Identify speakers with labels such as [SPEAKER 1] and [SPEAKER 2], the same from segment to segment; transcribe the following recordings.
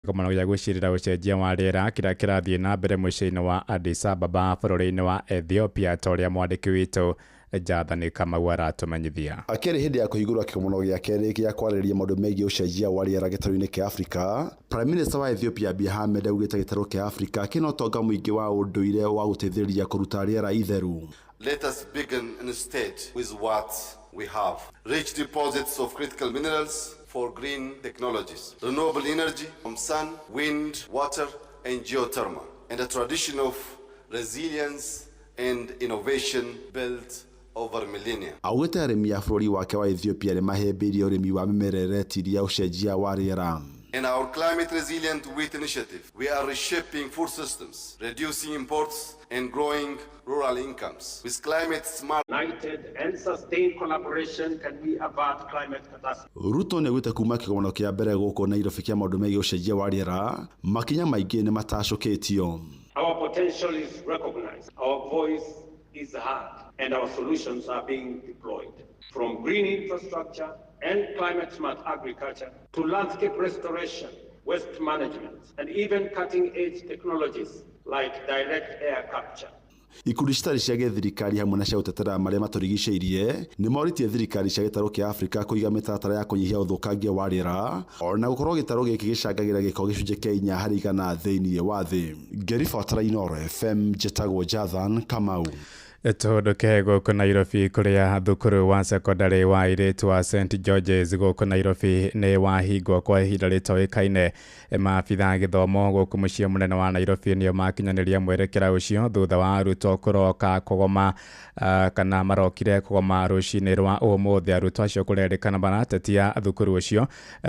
[SPEAKER 1] Komano ya gucirira ucenjia wa rĩera kĩrĩa kĩrathiĩ na mbere mũciĩ-inĩ wa Addis Ababa bũrũri-inĩ wa Ethiopia ta ũrĩa mwandĩki witũ Jathani Kamau aratũmenyithia.
[SPEAKER 2] Akĩrĩ hĩndĩ ya kũhingũra kĩgomano gĩa kerĩ gĩa kwarĩrĩria maũndũ megiĩ ũcenjia wa rĩera gĩtarũ-inĩ kĩa Afrika, Prime Minister wa Ethiopia Abiy Ahmed augĩte gĩtarũ kĩa Afrika kĩna ũtonga mũingĩ wa ũndũire wa gũteithĩrĩria kũruta rĩera itheru.
[SPEAKER 3] Let us begin instead with what we have. Rich deposits of critical minerals for green technologies, renewable energy from sun, wind, water, and geothermal, and a tradition of resilience and innovation built over millennia.
[SPEAKER 2] Augĩte arĩmi a bũrũri wake wa Ethiopia nĩ mahĩmbĩirie ũrĩmi wa mĩmera ĩretiria ũcenjia wa rĩera.
[SPEAKER 3] In our climate resilient wheat initiative, we are reshaping food systems, reducing imports, and growing rural incomes. With climate smart,
[SPEAKER 4] united and sustained collaboration can we avert climate catastrophe.
[SPEAKER 2] Ruto nĩ augĩte kuma kĩgomano kĩa mbere gũkũ Nairobi kĩa maũndũ megiĩ ũcenjia wa rĩera, makinya maingĩ nĩ matacũkĩtio.
[SPEAKER 4] Our potential is recognized, our voice is heard, and our solutions are being deployed. From green infrastructure and climate smart agriculture to landscape restoration, waste management, and even cutting-edge technologies like direct air capture.
[SPEAKER 2] Ikundi citarĩ cia gĩthirikari hamwe na cia ũtetera marĩa matũrigicĩirie nĩ moritie thirikari cia gĩtarũ kĩa Afrika kũiga mĩtaratara ya kũnyihia ũthũkangia wa rĩera ona gũkorwo gĩtarũ gĩkĩ gĩcangagĩra gĩko gĩcunjĩ kĩa 4 harĩ 100 thĩinĩ wa thĩ. Ngĩribotera Inooro FM njĩtagwo Jathani Kamau.
[SPEAKER 1] Tũhũndũke gũkũ Nairobi kũrĩa thukuru wa secondary wa airĩtu wa St George's gũkũ Nairobi nĩ wahingwo kwa ihinda rĩtoĩkaine. Maabitha gĩthomo gũkũ mũciĩ mũnene wa Nairobi nĩo makinyanĩria mwerekera ũcio thutha wa arutwo kũroka kũgoma kana marokire kũgoma rũcinĩ rwa ũmũthĩ. Arutwo acio kũrerĩkana maratetia thukuru ũcio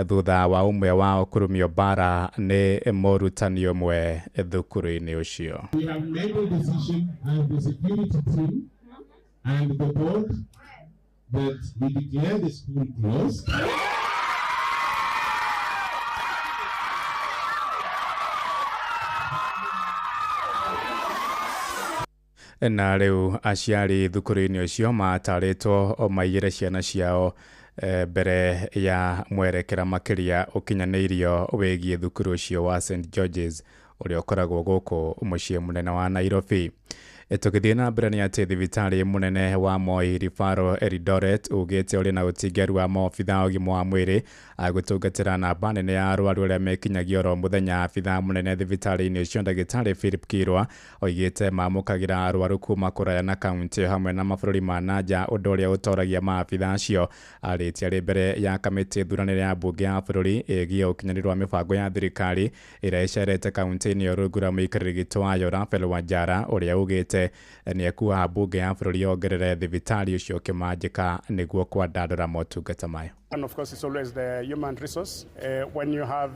[SPEAKER 1] thutha wa ũmwe wao kũrumio bara nĩ mũrutani ũmwe thukuru-inĩ ũcio.
[SPEAKER 5] We have made a decision and the security team and the board that we declare the school closed.
[SPEAKER 1] Na rĩu aciari thukuru-inĩ ũcio matarĩtwo maigĩre ciana ciao mbere ya mwerekera makĩria ũkinyanĩirio wĩgiĩ thukuru ũcio wa St George's ũrĩa ũkoragwo gũkũ mũciĩ mũnene wa Nairobi. Tũgĩthiĩ na mbere nĩ atĩ thibitarĩ mũnene wa Moi Referral Eldoret ugĩte ũrĩ na ũtiganu wa maabitha ũgima wa mwĩrĩ agũtungatĩra namba nene ya arwaru arĩa mekinyagia oro mũthenya. Abitha mũnene thibitarĩ-inĩ ũcio ndagĩtarĩ Philip Kirwa oigĩte mamũkagĩra arwaru kuma kũraya na kaunti hamwe na mabũrũri ma nanja, ũndũ ũrĩa ũtoragia maabitha acio. Arĩtie arĩ mbere ya kamĩtĩ thuranĩre ya mbunge ya bũrũri ĩgiĩ ũkinyanĩru wa mĩbango ya thirikari ĩrĩa ĩcerete kaunti-inĩ ya Rũngura mũikarĩri gĩtĩ wayo Raphael Wanjara ũrĩa ugĩte nĩ ekuoha mbunge ya bũrũri yongerere thibitarĩ ũcio kĩmanjĩka nĩguo kwandandũra motungata mayo.
[SPEAKER 6] And of course, it's always the human resource. When you have,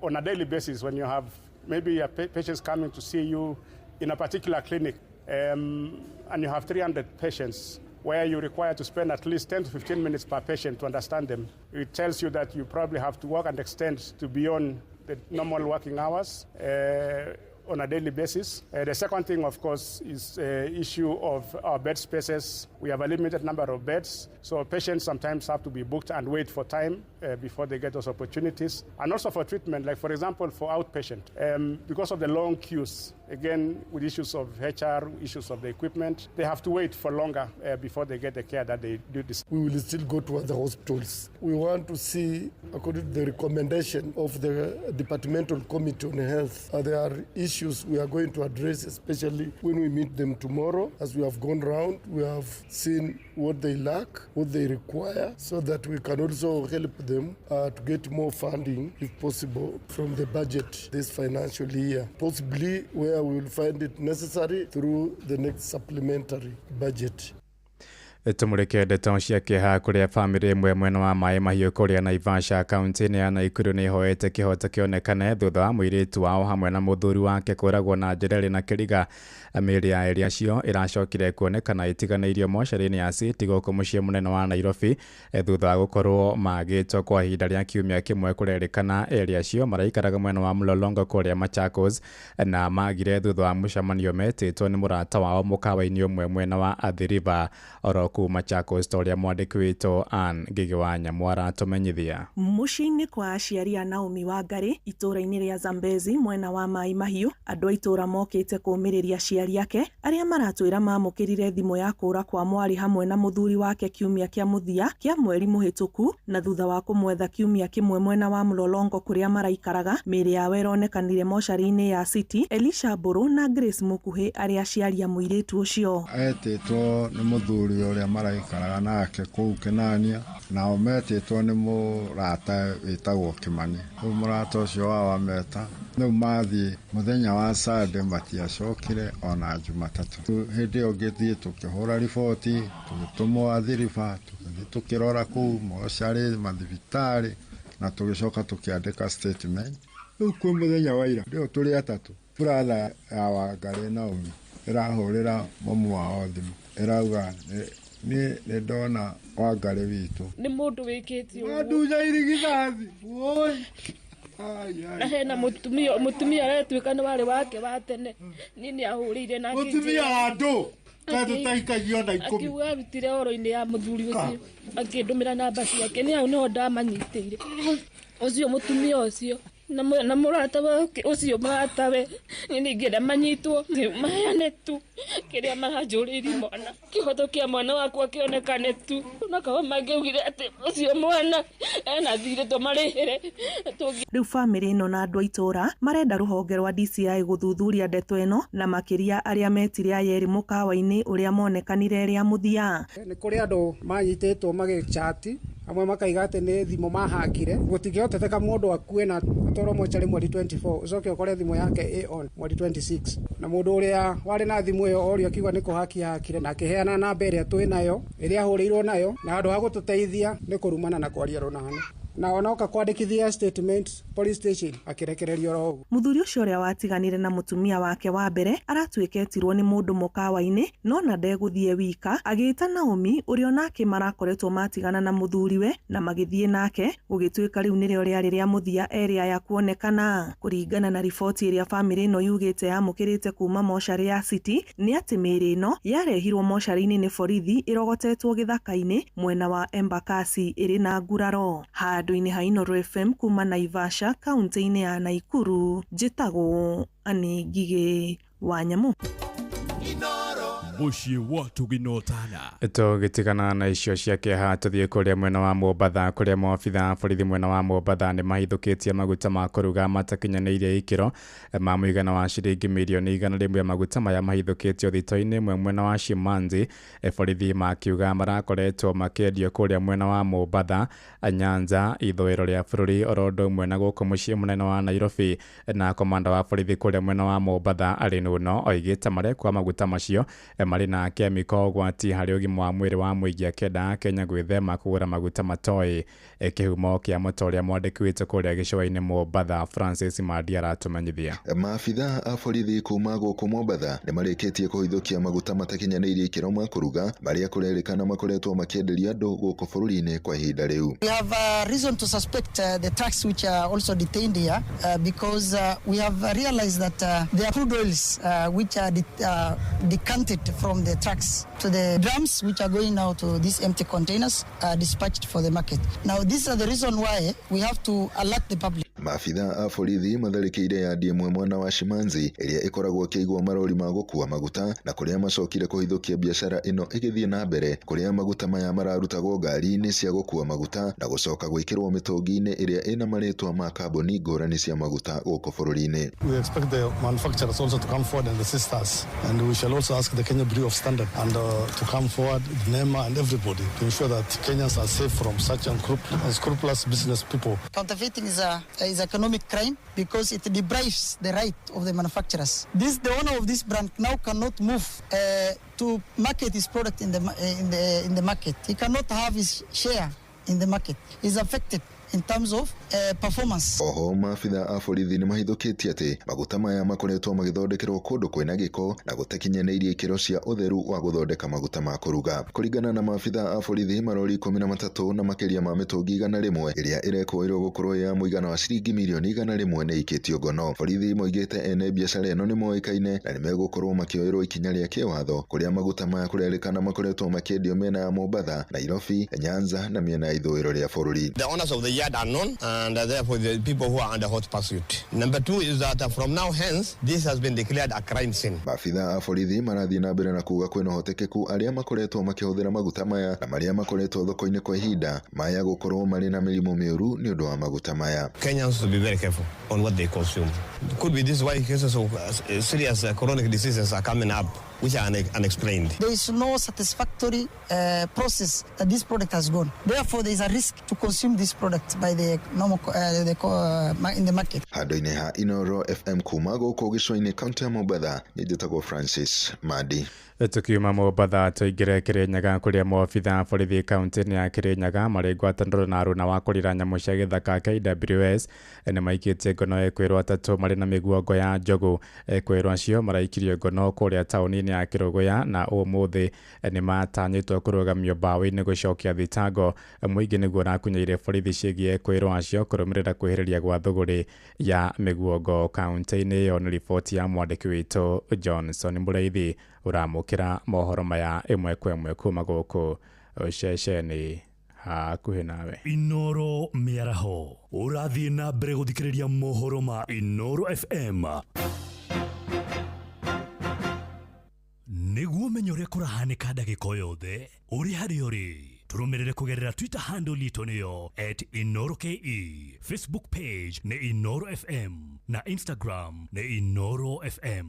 [SPEAKER 6] on a daily basis, when you have maybe a patients coming to see you in a particular clinic, and you have 300 patients, where you require to spend at least 10 to 15 minutes per patient to understand them, it tells you that you probably have to work and extend to beyond the normal working hours. On a daily basis. The second thing, of course, is issue of our bed spaces. We have a limited number of beds, so patients sometimes have to be booked and wait for time before they get those opportunities. And also for treatment, like for example, for outpatient, because of the long queues, again, with issues of HR, issues of the equipment, they have to wait for longer before they get the care that they do this.
[SPEAKER 7] We will still go to the hospitals. We want to see, according to the recommendation of the Departmental Committee on Health, there are issues we are going to address, especially when we meet them tomorrow. As we have gone round, we have seen what they lack, what they require, so that we can also help them to get more funding, if possible, from the budget this financial year, possibly where we will find it necessary through the next supplementary budget.
[SPEAKER 1] Tumurike ndeto cia kĩeha kũrĩa bamĩrĩ ĩmwe mwena wa Maĩ Mahiũ kũrĩa Naivasha kaunti-inĩ ya Nakuru nĩ ĩhoete kĩhoto kĩonekane thutha wa mũirĩtu wao hamwe na mũthuri wake kũragwo na njĩra ĩrĩ na kĩriga. Mĩĩrĩ ya erĩ acio ĩracokire kuonekana ĩtiganĩirio mocarĩ-inĩ ya City gũkũ mũciĩ mũnene wa Nairobi thutha wa gũkorwo magĩtwo kwa ihinda rĩa kiumia kĩmwe. Kũrerĩkana erĩ acio maraikaraga mwena wa Mlolongo kũrĩa Machakos na magire thutha wa mũcemanio metĩtwo nĩ mũrata wao mũkawa-inĩ ũmwe mwena wa Athi River. Oro ku Machakos toria mwandiki witũ Ann Ngigi wa Nyamwara atumenyithia.
[SPEAKER 8] Muciini kwa aciari a Naomi Wangari itũra-inĩ rĩa Zambezi mwena wa Mai Mahiũ, andũ a itũra mokĩte kũũmĩrĩria aciari ake arĩa maratwĩra mamũkĩrire thimũ ya kũũra kwa mwarĩ hamwe na mũthuri wake kiumia kĩa mũthia kĩa mweri mũhĩtũku, na thutha wa kũmwetha kiumia kĩmwe mwena wa Mlolongo kũrĩa maraikaraga, mĩĩrĩ yao ĩronekanire mocarĩ-inĩ ya City. Elisha Mburu na Grace Mukuhi arĩa aciari a mũirĩtu ũcio
[SPEAKER 9] etĩtwo nĩ mũthuri ũrĩa maraikaraga nake kũu Kĩnania, nao metĩtwo nĩ mũrata wĩtagwo Kĩmani. Rĩu mũrata ũcio wao ameta, rĩu mathiĩ mũthenya wa Sunday matiacokire ona Jumatatũ. Hĩndĩ ĩyo ngĩthiĩ tũkĩhũra riboti, tũgĩtũmwo Athiriba, tũgĩthiĩ tũkĩrora kũu mocarĩ mathibitarĩ na tũgĩcoka tũkĩandĩka statement. Rĩu kwĩ mũthenya wa ira rĩu tũrĩ atatũ, brother ya Wangari Naomi ĩrahũrĩra mamu wao thimũ, ĩrauga nĩ ndona Wangari witũ
[SPEAKER 10] nĩ mũndũ wĩkĩtio
[SPEAKER 9] ndunya irigithathi
[SPEAKER 10] na hena mũtumia aretwĩka nĩ warĩ wake wa tene, nini ahũrĩire na
[SPEAKER 9] mũtumia wa andũ tũtaikagio na ikũmi,
[SPEAKER 10] akiuga arutire oro-inĩ ya mũthuri ũcio, akĩndũmĩra namba ciake, nĩ hau nĩho ndamanyitĩire ũcio mũtumia ũcio na mũrata ũcio mũratawe ningĩ manyitwo mahane tu kĩrĩa maranjũrĩirie mwana, kĩhoto kĩa mwana wakwa kĩonekane tu, na kawa mangĩugire atĩ ũcio mwana ena thirĩ tũmarĩhĩre.
[SPEAKER 8] Rĩu bamĩrĩ ĩno na andũ a itũra marenda rũhonge rwa DCI gũthuthuria ndeto ĩno, na makĩria arĩa metire ayeri mũkawa-inĩ ũrĩa monekanire rĩa mũthia.
[SPEAKER 11] Nĩ kũrĩ andũ manyitĩtwo magĩchati, amwe makaiga atĩ nĩ thimũ mahakire, gũtingĩhoteteka mũndũ akue na atwarwo mocarĩ mweri 24 ucoke ũkore thimũ yake on mweri 26, na mũndũ ũrĩa warĩ na thimũ ĩyo orio akiuga nĩ kũhakia hakire na akĩheana namba ĩrĩa twĩ nayo ĩrĩa ahũrĩirwo nayo, na andũ a gũtũteithia nĩ kũrumana na kwaria rũnana, na onoka kwandĩkithia statement police station akĩrekererio ro ũguo.
[SPEAKER 8] Mũthuri ũcio ũrĩa watiganire na mũtumia wake wa mbere aratuĩka etirwo nĩ mũndũ mũkawa-inĩ, no na ndegũthiĩ wika, agĩĩta Naomi ũrĩa onake marakoretwo matigana na mũthuriwe na magĩthiĩ nake, gũgĩtuĩka rĩu nĩrĩo rĩarĩ rĩa mũthia erĩa ya kuonekana. Kũringana na riboti ĩrĩa bamĩrĩ ĩno yugĩte yamũkĩrĩte kuma mocarĩ ya City, nĩ atĩ mĩĩrĩ ĩno yarehirwo mocarĩ-inĩ nĩ borithi ĩrogotetwo gĩthaka-inĩ mwena wa Embakasi ĩrĩ na nguraro. Handũ-inĩ ha Inooro FM kuma Naivasha, kaunti-inĩ ya Naikuru, njĩtagwo Ann Ngigi wa Nyamũ.
[SPEAKER 12] Muciĩ watu ginotana.
[SPEAKER 1] Tũgĩtigana na icio ciake ha tũthiĩ kũrĩa mwena wa Mombatha, kũrĩa maobitha borithi mwena wa Mombatha nĩ mahithũkĩtie maguta ma kũruga matakinyanĩirie ikĩro ma mũigana wa ciringi mirioni 100 maguta maya mahithũkĩtio thito-inĩ imwe mwena wa Shimanzi. Borithi makiuga marakoretwo makĩendio kũrĩa mwena wa Mombatha, Nyanza, ithũĩro rĩa bũrũri, oro ũndũ ũmwe na gũkũ mũciĩ mũnene wa Nairobi. Na komanda wa borithi kũrĩa mwena wa Mombatha arĩ nuno oigĩte marekwa maguta macio marĩ na kemiko gwati harĩ ũgima wa mwĩrĩ wa mũingĩ, akĩenda Kenya gwĩthema kũgũra maguta matoĩ. Kĩhumo kĩa mũtongoria mwandĩki witũ kũrĩa gĩcũa-inĩ Mombatha Francis Madi aratumenyithia.
[SPEAKER 13] Maabitha a borithi kuma gũkũ Mombatha nĩ marĩkĩtie kũhithũkia maguta matakinyanĩirie ikĩro ma kũruga marĩa kũrerĩkana makoretwo makĩenderia andũ gũkũ bũrũri-inĩ kwa ihinda rĩu.
[SPEAKER 14] We have reason to suspect the trucks which are also detained here because we have realized that there are crude oils which are decanted from the trucks to the drums which are going now to these empty containers dispatched for the market. Now these are the reason why we have to alert the public.
[SPEAKER 13] Maabitha a borithi matharĩkĩire yadi ĩmwe mwena wa Shimanzi ĩrĩa ĩkoragwo ĩkĩigwo marori ma gũkua maguta, na kũrĩa macokire kũhithũkia biacara ĩno ĩgĩthiĩ na mbere, kũrĩa maguta maya mararutagwo ngari-inĩ cia gũkua maguta na gũcoka gwĩkĩrwo mĩtũngi-inĩ ĩrĩa ĩna marĩtwa ma kambuni ngũrani cia maguta gũkũ bũrũri-inĩ.
[SPEAKER 15] We expect the manufacturers also to come forward and assist us, and we shall also ask the Kenya Bureau of Standard and to come forward, NEMA and everybody, to ensure that Kenyans are safe from such unscrupulous business people.
[SPEAKER 14] Counterfeiting is economic crime because it deprives the right of the manufacturers. The owner of this brand now cannot move to market his product in the market. He cannot have his share in the market. He's affected in terms of performance.
[SPEAKER 13] Oho maabitha a borithi nĩ mahithũkĩtie atĩ maguta maya makoretwo magĩthondekerwo kũndũ kwĩna gĩko na gũtakinyanĩirie ikĩro cia ũtheru wa gũthondeka maguta ma kũruga. Kũringana na maabitha a borithi, marori 13 na makĩria ma mĩtũngi 100 ĩrĩa ĩrekũĩrwo gũkorwo ya mũigana wa ciringi mirioni 100 nĩ ikĩtio ngono. Borithi moigĩte ene biacara ĩno nĩ moĩkaine na nĩ megũkorwo makĩoerwo ikinya rĩa kĩwatho kũrĩa maguta maya kũrerĩkana makoretwo makĩendio mĩena ya Mombasa, Nairobi, Nyanza na mĩena ya ithũĩro rĩa bũrũri.
[SPEAKER 16] The owners of the yard are known and therefore the people who are under hot pursuit. Number 2 is that from now hence this has been declared a crime scene.
[SPEAKER 13] Maabitha a borithi marathiĩ na mbere na kuuga kwĩna ũhotekeku arĩa makoretwo makĩhũthĩra maguta maya na marĩa makoretwo thoko-inĩ kwa ihinda maya gũkorwo marĩ na mĩrimũ mĩũru nĩ ũndũ wa maguta maya.
[SPEAKER 16] Kenyans to be very careful on what they consume. It could be this why cases of serious chronic diseases are coming up which are unexplained.
[SPEAKER 14] There is no satisfactory process that this product has gone. Therefore, there is a risk to consume this product by the normal in the market.
[SPEAKER 13] Handũ-inĩ ha Inoro FM kuma gũkũ gĩcũa-inĩ kaunti ya Mombasa, nĩ njĩtagwo Francis Madi.
[SPEAKER 1] Tukiuma Mombasa tũingĩre Kĩrĩnyaga kũrĩa maabitha a borithi kaunti-inĩ ya Kĩrĩnyaga marĩ ngwatanĩro na aruna wa kũrĩra nyamũ cia gĩthaka KWS nĩ maikĩtie ngono ekwĩrwo atatũ marĩ na mĩguongo ya njogu. Ekwĩrwo acio maraikirio ngono kũrĩa taũni-inĩ ya Kĩrũgũya na ũmũthĩ nĩ matanyĩtwo kũrũgamio mbaũ-inĩ gũcokia thitango. Mũingĩ nĩguo ũrakunyeire borithi ciĩgiĩ ekwĩrwo acio kũrũmĩrĩra kwĩhĩrĩria gwa thũgũrĩ ya mĩguongo kaunti-inĩ ĩyo. Nĩ riboti ya mwandĩki witũ Johnson Mũraithi ũramũkĩra mohoro maya ĩmwe kwa ĩmwe kuma gũkũ ceceni hakuhĩ nawe.
[SPEAKER 12] Inoro mĩaraho ũrathiĩ na mbere gũthikĩrĩria mohoro ma Inoro FM nĩguo menye ũrĩa kũrahanĩka ndagĩka yothe ũrĩ harĩa ũrĩ. Tũrũmĩrĩre kũgerera Twitter handle itũ nĩyo @InoroKE, Facebook page nĩ Inoro FM na Instagram nĩ Inoro FM.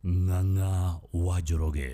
[SPEAKER 12] Ng'ang'a wa Njoroge.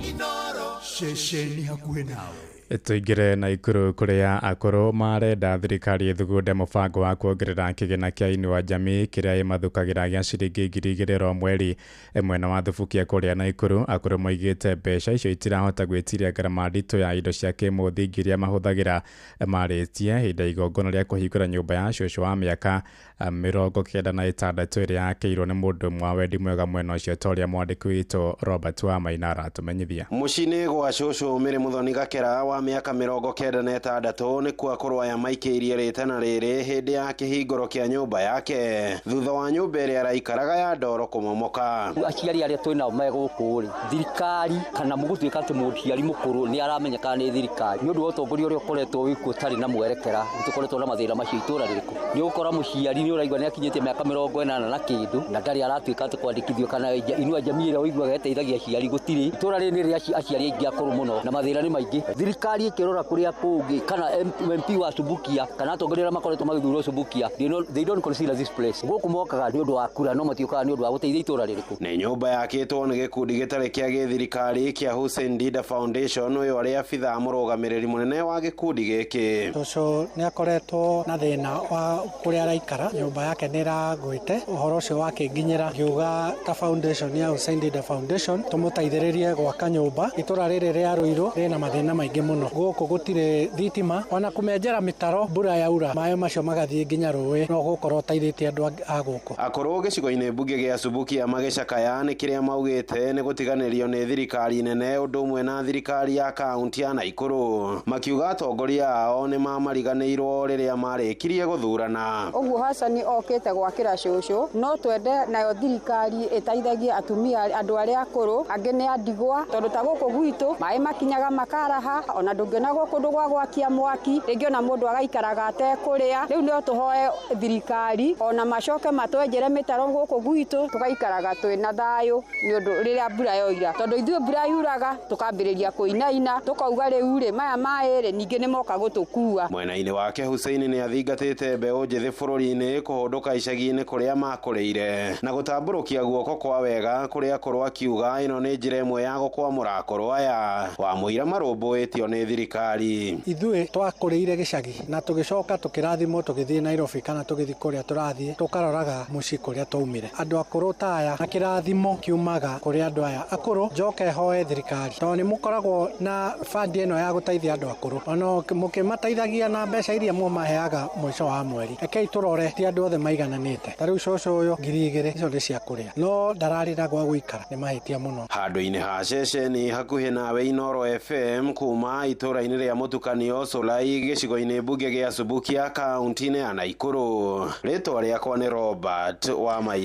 [SPEAKER 12] Inoro shesheni hakuhĩ nawe.
[SPEAKER 1] Tũingĩre Naikuru kũrĩa akũrũ marenda thirikari ĩthugunde mũbango wa kuongerera kĩgĩna kĩa Inua Jamii kĩrĩa ĩmathukagĩra gĩa ciringi 2,000 o mweri. Mwena wa Thubukia kũrĩa Naikuru, akũrũ moigĩte mbeca icio itirahota gwĩtiria ngarama nditũ ya indo cia kĩmũthingi iria mahũthagĩra. Marĩtie hĩndĩ igongona rĩa kũhingũra nyũmba ya cũcũ wa mĩaka 96 ĩrĩa yakĩirwo nĩ mũndũ ũmwe wa wendi mwega mwena ũcio, ta ũrĩa mwandĩki witũ Robert wa Mainara atũmenyithia.
[SPEAKER 17] Mũciĩ-inĩ gwa cũcũ Mĩrĩ Mũthoni Gakera wa mĩaka 96 nĩkuo akũrũ aya maikĩirie rĩtana rĩrĩ hĩndĩ ya kĩhingũro kĩa nyũmba yake thutha wa nyũmba ĩrĩa araikaraga ya ndoro kũmomoka.
[SPEAKER 18] Aciari arĩa twĩnao megũkũ thirikari kana mũgũtuĩka atĩ mũciari mũkũrũ nĩ aramenyeka nĩ thirikari nĩ ũndũ wa ũtongoria ũrĩa ũkoretwo wĩkuo ũtarĩ na mwerekera. Nĩtũkoretwo na mathĩna macio itũra rĩrĩkũ. Nĩ ũgũkora mũciari nĩ ũraigua nĩ akinyĩtie mĩaka 80 na kĩndũ na ndarĩ aratuĩka atĩ kwandĩkithio kana Inua Jamii ĩrĩa ũiguaga ĩteithagia aciari gũtirĩ. Itũra rĩrĩ nĩ rĩa aciari aingĩ akũrũ mũno na mathĩna nĩ maingĩ. Thirikari ĩkĩrora kũrĩa kũngĩ kana MP wa Subukia kana atongoria makoretwo magĩthurwo Subukia, they don't consider this place. Gũkũ mokaga nĩ ũndũ wa kura no matiũkaga nĩ ũndũ wa gũteithia itũra rĩrĩkũ.
[SPEAKER 17] Nĩ nyũmba yakĩtwo nĩ gĩkundi gĩtarĩ kĩa gĩthirikari kĩa Hussein Dida Foundation, ũyũ arĩ abitha mũrũgamĩrĩri mũnene wa gĩkundi gĩkĩ.
[SPEAKER 11] Cũcũ nĩ akoretwo na thĩna wa kũrĩa araikara, nyũmba yake nĩ ĩragwĩte. Ũhoro ũcio wakĩnginyĩra ngiuga ta foundation ya Hussein Dida Foundation tũmũteithĩrĩrie gwaka nyũmba. Itũra rĩrĩ rĩa Ruiru rĩna mathĩna maingĩ mũno. Gũkũ gũtirĩ thitima ona kũmenjera mĩtaro, mbura yaura maĩ macio magathiĩ nginya rũĩ, no gũkorwo teithĩtie andũ a gũkũ.
[SPEAKER 17] Akũrũ gĩcigo-inĩ mbunge gĩa Subukia magĩcakaya nĩ kĩrĩa maugĩte nĩ gũtiganĩrio nĩ thirikari nene ũndũ ũmwe na thirikari ya kaunti ya Naikuru. Makiuga atongoria ao nĩ mamariganĩirwo rĩrĩa marĩkirie gũthurana.
[SPEAKER 19] Ũguo Hassan okĩte gwakĩra cũcũ, no twende nayo thirikari ĩteithagie atumia andũ arĩa akũrũ, angĩ nĩ andigwa, tondũ ta gũkũ gwitũ maĩ makinyaga makaraha, ona ndũngĩonagwo kũndũ gwa gwakia mwaki, rĩngĩ ona mũndũ agaikaraga atekũrĩa. Rĩu no tũhoe thirikari ona macoke matwenjere mĩtaro gũkũ gwitũ, tũgaikaraga twĩna thayũ nĩ ũndũ rĩrĩa mbura yoira, tondũ ithuĩ mbura yuraga tũkambĩrĩria kũinaina, tũkauga rĩu rĩ maya maĩ ningĩ nĩ moka gũtũkua.
[SPEAKER 17] Mwena-inĩ wake Hussein nĩ athingatĩte mbeũ njĩthĩ bũrũri-inĩ nĩ kũhũndũka icagi-inĩ kũrĩa makũrĩire na gũtambũrũkia guoko kwa wega kũrĩa akũrũ akiuga ĩno nĩ njĩra ĩmwe ya gũkwamũra akũrũ aya wamũira marũmbũĩtio nĩ thirikari.
[SPEAKER 11] Ithuĩ twakũrĩire gĩcagi na tũgĩcoka tũkĩrathimwo tũgĩthiĩ Nairobi kana tũgĩthiĩ kũrĩa tũrathiĩ tũkaroraga mũciĩ kũrĩa twaumire. Andũ akũrũ ta aya na kĩrathimo kiumaga kũrĩ andũ aya akũrũ. Njoke hoe thirikari tondũ nĩ mũkoragwo na fund ĩno ya gũteithia andũ akũrũ, ona mũkĩmateithagia na mbeca iria mũmaheaga mũico wa mweri. Rekei tũrore ti andũ othe maigananĩte. Ta rĩu cũcũ ũyũ 2,000 icio nĩ cia kũrĩa no ndararĩra gwa gũikara, nĩ mahĩtia mũno.
[SPEAKER 17] Handũ-inĩ ha ceceni hakuhĩ nawe Inoro FM kuma itũra-inĩ rĩa mũtukanio Solai gĩcigo-inĩ mbunge gĩa Subukia kaunti-inĩ ya Naikuru. Rĩtwa rĩakwa nĩ Robert Wamaina.